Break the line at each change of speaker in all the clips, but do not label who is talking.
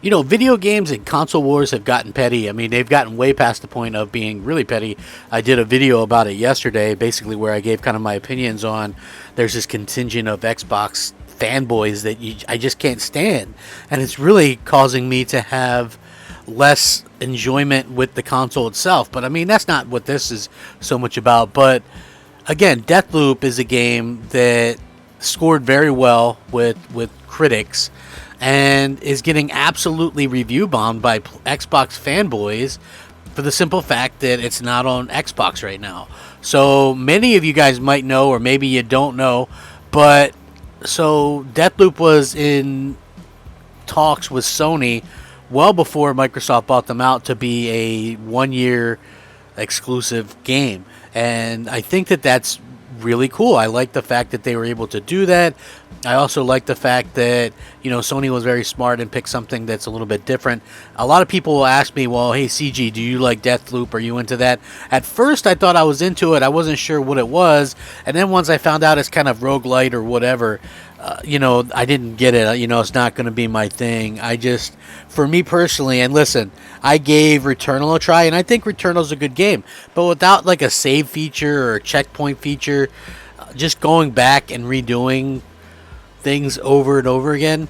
You know, video games and console wars have gotten petty. I mean, they've gotten way past the point of being really petty. I did a video about it yesterday, basically where I gave kind of my opinions on there's this contingent of Xbox fanboys that I just can't stand. And it's really causing me to have less enjoyment with the console itself. But I mean, that's not what this is so much about. But again, Deathloop is a game that scored very well with critics and is getting absolutely review bombed by Xbox fanboys for the simple fact that it's not on Xbox right now. So many of you guys might know, or maybe you don't know, but so Deathloop was in talks with Sony well before Microsoft bought them out to be a 1-year exclusive game. And I think that that's really cool. I like the fact that they were able to do that. I also like the fact that, you know, Sony was very smart and picked something that's a little bit different. A lot of people will ask me, well, hey, CG, do you like Deathloop? Are you into that? At first, I thought I was into it. I wasn't sure what it was. And then once I found out it's kind of roguelite or whatever, you know, I didn't get it. You know, it's not going to be my thing. For me personally, and listen, I gave Returnal a try, and I think Returnal's a good game. But without like a save feature or a checkpoint feature, just going back and redoing things over and over again,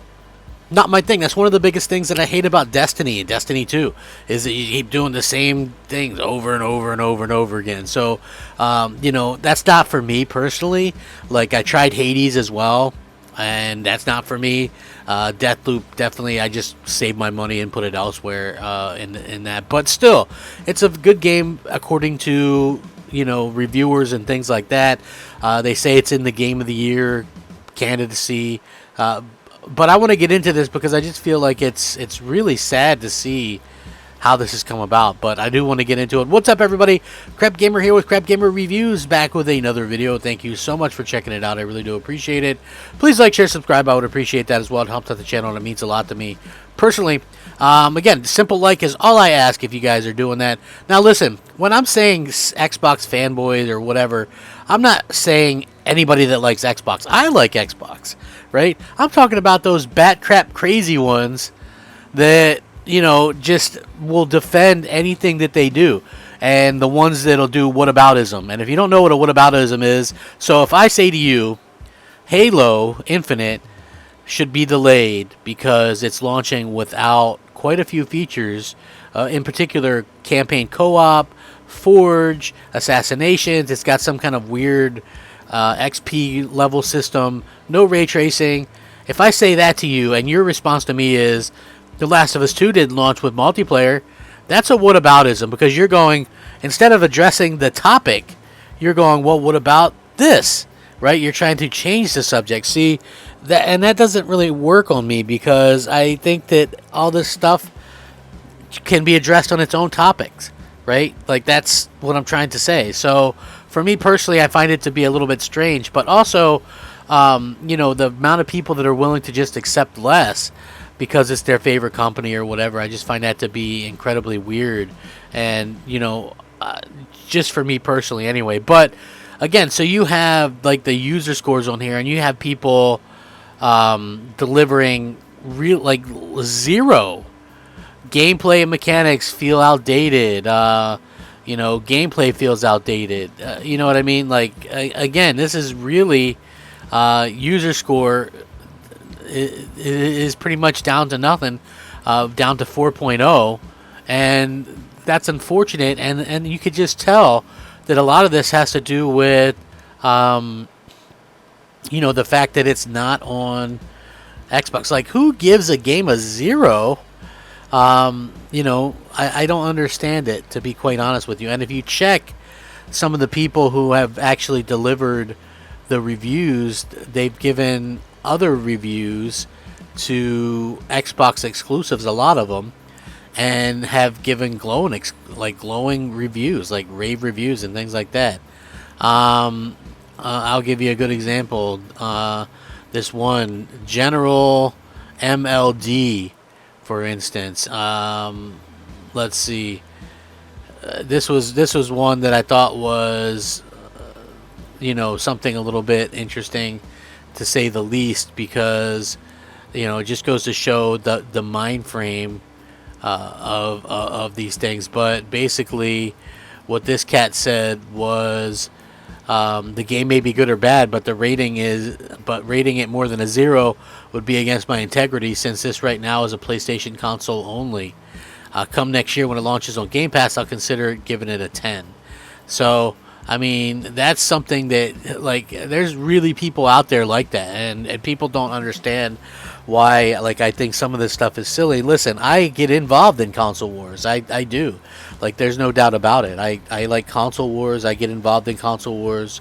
not my thing. That's one of the biggest things that I hate about Destiny and Destiny 2 is that you keep doing the same things over and over and over and over again. So, you know, that's not for me personally. Like, I tried Hades as well, and that's not for me. Deathloop, definitely, I just saved my money and put it elsewhere in that. But still, it's a good game according to, you know, reviewers and things like that. They say it's in the Game of the Year candidacy. But I want to get into this because I just feel like it's really sad to see how this has come about, but I do want to get into it. What's up, everybody? Crapgamer here with Crapgamer Reviews, back with another video. Thank you so much for checking it out. I really do appreciate it. Please like, share, subscribe. I would appreciate that as well. It helps out the channel, and it means a lot to me personally. Again, simple like is all I ask if you guys are doing that. Now, listen, when I'm saying Xbox fanboys or whatever, I'm not saying anybody that likes Xbox. I like Xbox, right? I'm talking about those bat crap crazy ones that, you know, just will defend anything that they do, and the ones that'll do whataboutism. And if you don't know what a whataboutism is, so if I say to you, Halo Infinite should be delayed because it's launching without quite a few features, in particular campaign co-op, Forge, assassinations, it's got some kind of weird XP level system, no ray tracing. If I say that to you and your response to me is, The Last of Us 2 didn't launch with multiplayer, that's a whataboutism, because you're going, instead of addressing the topic, you're going, well, what about this? Right? You're trying to change the subject. See, that doesn't really work on me, because I think that all this stuff can be addressed on its own topics, right? Like, that's what I'm trying to say. So, for me personally, I find it to be a little bit strange, but also, you know, the amount of people that are willing to just accept less because it's their favorite company or whatever, I just find that to be incredibly weird. And, you know, just for me personally anyway. But again, so you have like the user scores on here, and you have people delivering like zero gameplay and mechanics feel outdated. You know, gameplay feels outdated. You know what I mean? Like, again, this is really user score is pretty much down to nothing, down to 4.0, and that's unfortunate. And you could just tell that a lot of this has to do with, you know, the fact that it's not on Xbox. Like, who gives a game a 0? You know, I don't understand it, to be quite honest with you. And if you check some of the people who have actually delivered the reviews, they've given other reviews to Xbox exclusives, a lot of them, and have given glowing reviews, like rave reviews and things like that. I'll give you a good example. This one, General MLD, for instance. Let's see. This was one that I thought was, you know, something a little bit interesting, to say the least, because It just goes to show the mind frame of these things. But basically, what this cat said was, the game may be good or bad, but rating it more than a 0 would be against my integrity, since this right now is a PlayStation console only. Come next year when it launches on Game Pass, I'll consider giving it a 10. So, I mean, that's something that, like, there's really people out there like that, and people don't understand why, like, I think some of this stuff is silly. Listen, I get involved in console wars. I do. Like, there's no doubt about it. I like console wars. I get involved in console wars.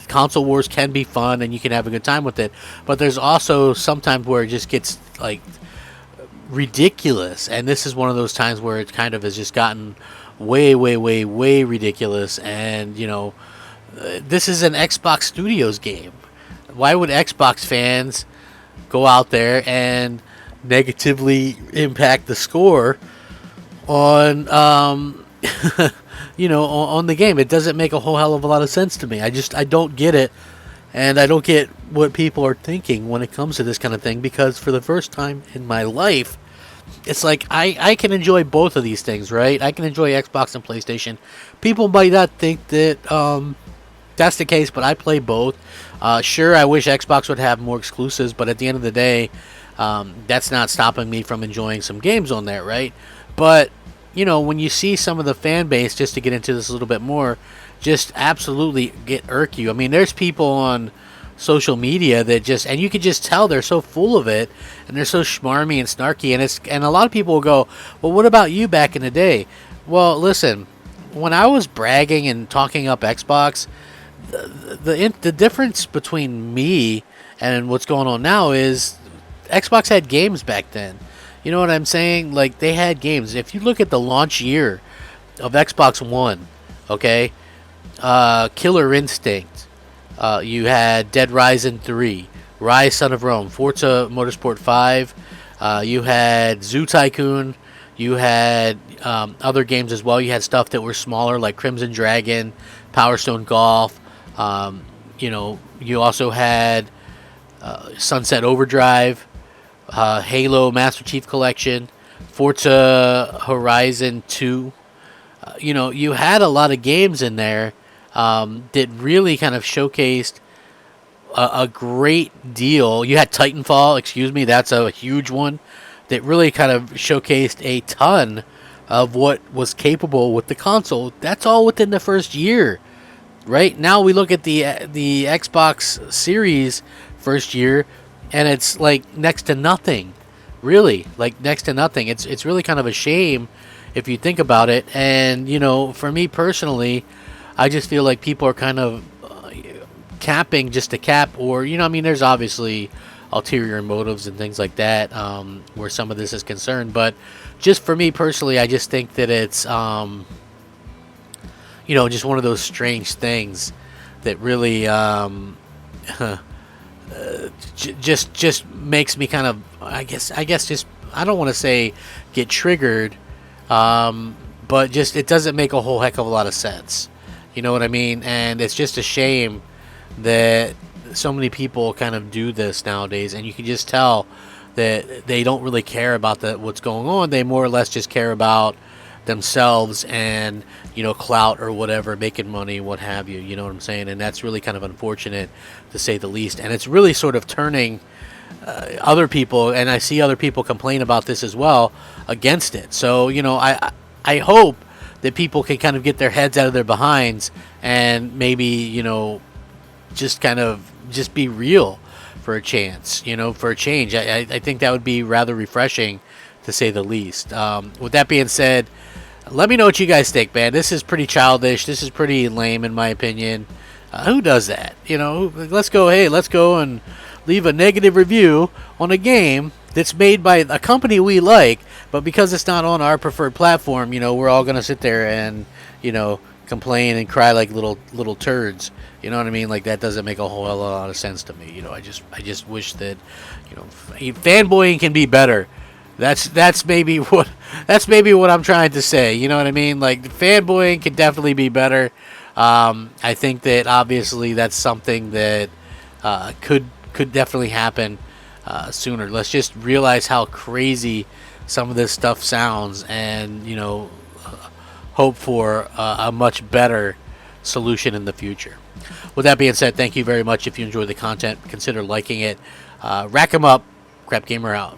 Console wars can be fun, and you can have a good time with it. But there's also sometimes where it just gets, like, ridiculous. And this is one of those times where it kind of has just gotten way, way, way, way ridiculous. And, this is an Xbox Studios game. Why would Xbox fans go out there and negatively impact the score on, on the game? It doesn't make a whole hell of a lot of sense to me. I don't get it. And I don't get what people are thinking when it comes to this kind of thing, because for the first time in my life, it's like I can enjoy both of these things, right? I can enjoy Xbox and PlayStation. People might not think that that's the case, but I play both. Sure, I wish Xbox would have more exclusives, but at the end of the day, that's not stopping me from enjoying some games on there, right? But, when you see some of the fan base, just to get into this a little bit more, just absolutely irk you. I mean, there's people on social media that and you can just tell they're so full of it, and they're so schmarmy and snarky, and a lot of people will go, well, what about you back in the day? Well, listen, when I was bragging and talking up Xbox, the difference between me and what's going on now is Xbox had games back then. You know what I'm saying? Like, they had games. If you look at the launch year of Xbox One, okay, Killer Instinct, you had Dead Rising 3, Rise Son of Rome, Forza Motorsport 5, you had Zoo Tycoon, you had other games as well. You had stuff that were smaller, like Crimson Dragon, Power Stone Golf. You also had Sunset Overdrive, Halo Master Chief Collection, Forza Horizon 2. You had a lot of games in there that really kind of showcased a great deal. You had Titanfall, that's a huge one that really kind of showcased a ton of what was capable with the console. That's all within the first year. Right now we look at the Xbox Series first year, and it's like next to nothing, really, like next to nothing. It's really kind of a shame if you think about it. And for me personally, I just feel like people are kind of capping just to cap, or there's obviously ulterior motives and things like that where some of this is concerned. But just for me personally, I just think that it's just one of those strange things that really just makes me kind of, I guess just, I don't want to say get triggered, but just it doesn't make a whole heck of a lot of sense. You know what I mean? And it's just a shame that so many people kind of do this nowadays, and you can just tell that they don't really care about what's going on. They more or less just care about themselves and clout or whatever, making money, what have you. You know what I'm saying? And that's really kind of unfortunate, to say the least. And it's really sort of turning other people, and I see other people complain about this as well, against it. So I hope that people can kind of get their heads out of their behinds and maybe just kind of just be real for a chance, for a change. I think that would be rather refreshing, to say the least. With that being said, let me know what you guys think, man. This is pretty childish. This is pretty lame, in my opinion. Who does that? Let's go and leave a negative review on a game that's made by a company we like, but because it's not on our preferred platform, we're all going to sit there and, complain and cry like little turds. You know what I mean? Like, that doesn't make a whole lot of sense to me. I just wish that, fanboying can be better. That's maybe what I'm trying to say. You know what I mean? Like, fanboying can definitely be better. I think that obviously that's something that could definitely happen sooner. Let's just realize how crazy some of this stuff sounds, and hope for a much better solution in the future. With that being said, thank you very much. If you enjoy the content, consider liking it. Rack 'em up. Crapgamer out.